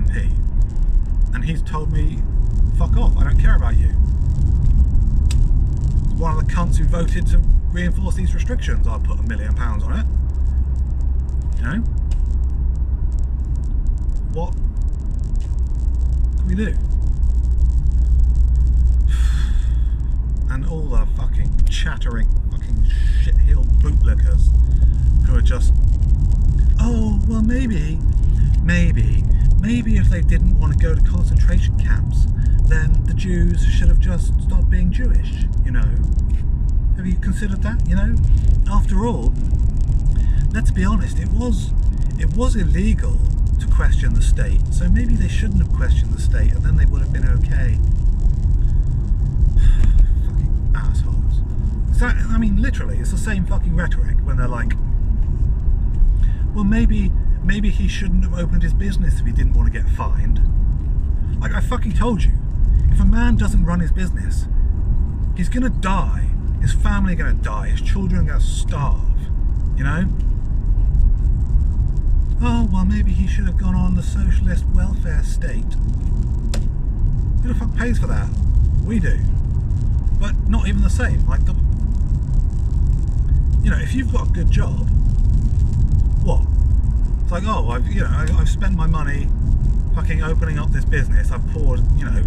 MP, and he's told me, fuck off, I don't care about you. One of the cunts who voted to reinforce these restrictions, I'd put £1 million on it. You know? What can we do? And all the fucking chattering fucking shit-heeled bootlickers who are just, oh, well maybe if they didn't want to go to concentration camps, then the Jews should have just stopped being Jewish, you know. Have you considered that, you know? After all, let's be honest, it was illegal to question the state, so maybe they shouldn't have questioned the state, and then they would have been okay. Fucking assholes. So, I mean, literally, it's the same fucking rhetoric when they're like, well, maybe he shouldn't have opened his business if he didn't want to get fined. Like, I fucking told you, if a man doesn't run his business, he's gonna die. His family are gonna die. His children are gonna starve. You know? Oh, well, maybe he should have gone on the socialist welfare state. Who the fuck pays for that? We do. But not even the same. Like, you know, if you've got a good job, what? It's like, oh, I've spent my money fucking opening up this business. I've poured, you know,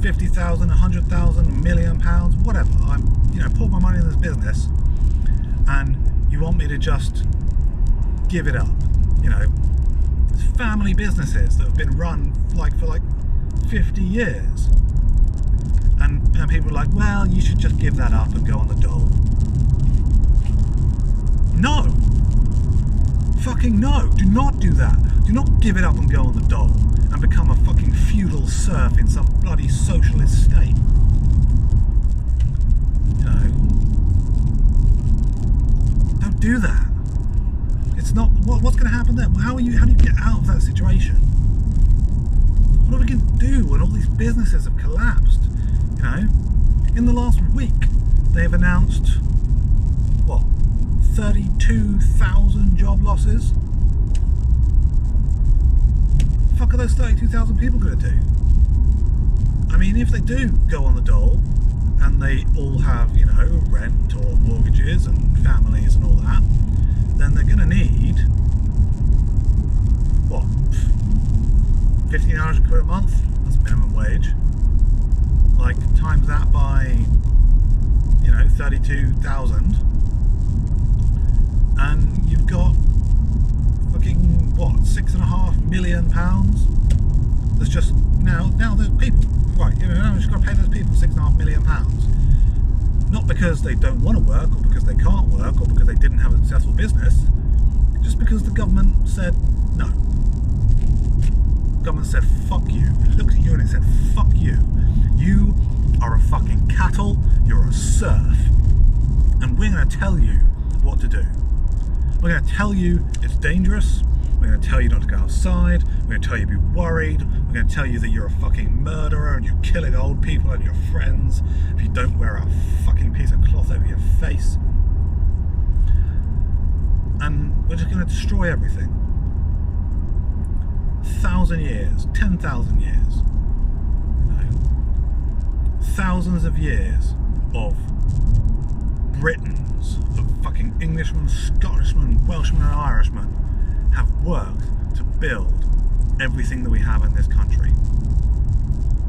50,000, 100,000, £1 million, whatever. I'm, you know, poured my money in this business, and you want me to just give it up? You know, it's family businesses that have been run for 50 years, and people are like, well, you should just give that up and go on the dole. No, fucking no! Do not do that. Do not give it up and go on the dole and become a fucking feudal serf in some bloody socialist state. You know, don't do that. It's not. What's going to happen then? How do you get out of that situation? What are we going to do when all these businesses have collapsed? You know, in the last week they've announced what, 32,000 job losses. What the fuck are those 32,000 people going to do? I mean, if they do go on the dole and they all have, you know, rent or mortgages and families and all that, then they're going to need, what, 1,500 quid a month? That's minimum wage. Like, times that by, you know, 32,000, and you've got fucking, what, £6.5 million? That's just, now those people, right, you know, now we've just got to pay those people £6.5 million. Not because they don't want to work, or because they can't work, or because they didn't have a successful business, just because the government said no. The government said, fuck you. It looked at you and it said, fuck you. You are a fucking cattle, you're a serf, and we're going to tell you what to do. We're going to tell you it's dangerous, we're going to tell you not to go outside, we're going to tell you to be worried, we're going to tell you that you're a fucking murderer and you're killing old people and your friends if you don't wear a fucking piece of cloth over your face. And we're just going to destroy everything. 1,000 years, 10,000 years, you know, thousands of years of Britons, of fucking Englishmen, Scottishmen, Welshmen and Irishmen have worked to build everything that we have in this country.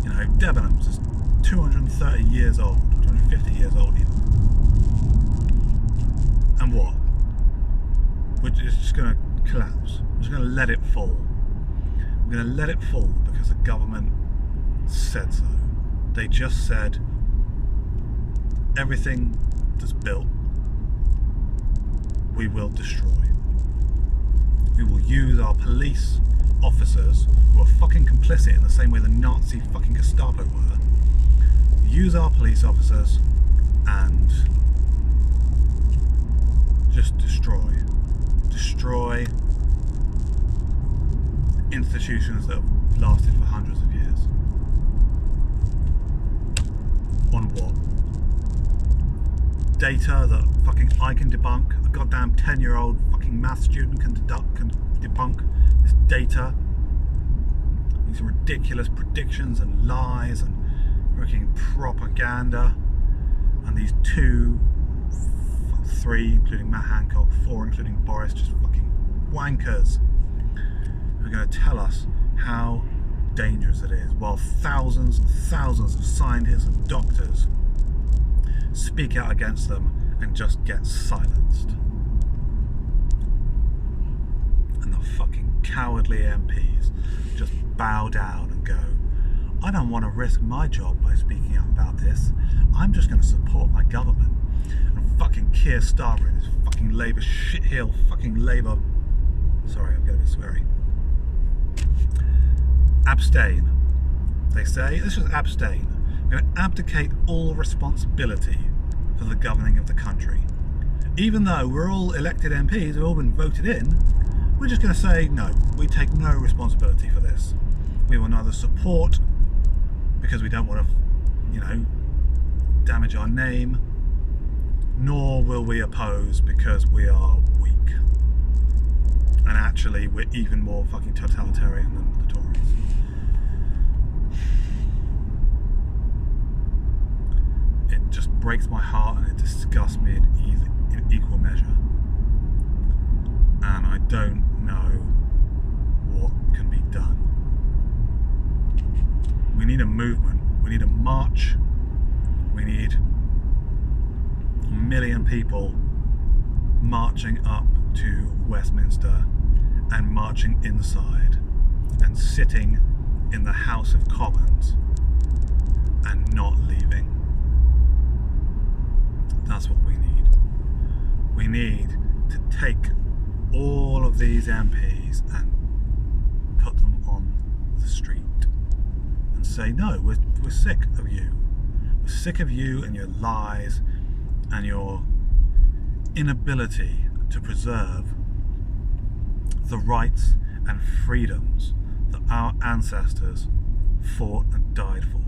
You know, Debenhams is 230 years old, 250 years old even. And what? We're just going to collapse. We're just going to let it fall. We're going to let it fall because the government said so. They just said everything that's built we will destroy. We will use our police officers, who are fucking complicit in the same way the Nazi fucking Gestapo were, use our police officers and just destroy institutions that have lasted for hundreds of years. On what? Data that fucking I can debunk, a goddamn 10-year-old fucking math student can debunk this data these ridiculous predictions and lies and freaking propaganda, and these 3, including Matt Hancock, 4, including Boris, just fucking wankers, are going to tell us how dangerous it is, while thousands and thousands of scientists and doctors speak out against them and just get silenced. And the fucking cowardly MPs just bow down and go, I don't want to risk my job by speaking out about this. I'm just going to support my government. And fucking Keir Starmer and his fucking Labour shitheel fucking Labour. Sorry, I'm going to be sweary. Abstain. They say, let's just abstain. We're going to abdicate all responsibility for the governing of the country. Even though we're all elected MPs, we've all been voted in, we're just going to say, no, we take no responsibility for this. We will neither support, because we don't want to, damage our name, nor will we oppose because we are weak. And actually, we're even more fucking totalitarian than the Tories. It just breaks my heart and it disgusts me in equal measure. And I don't know what can be done. We need a movement. We need a march. We need 1 million people marching up to Westminster and marching inside and sitting in the House of Commons and not leaving. That's what we need. We need to take all of these MPs and put them on the street and say, no, we're sick of you. We're sick of you and your lies and your inability to preserve the rights and freedoms that our ancestors fought and died for.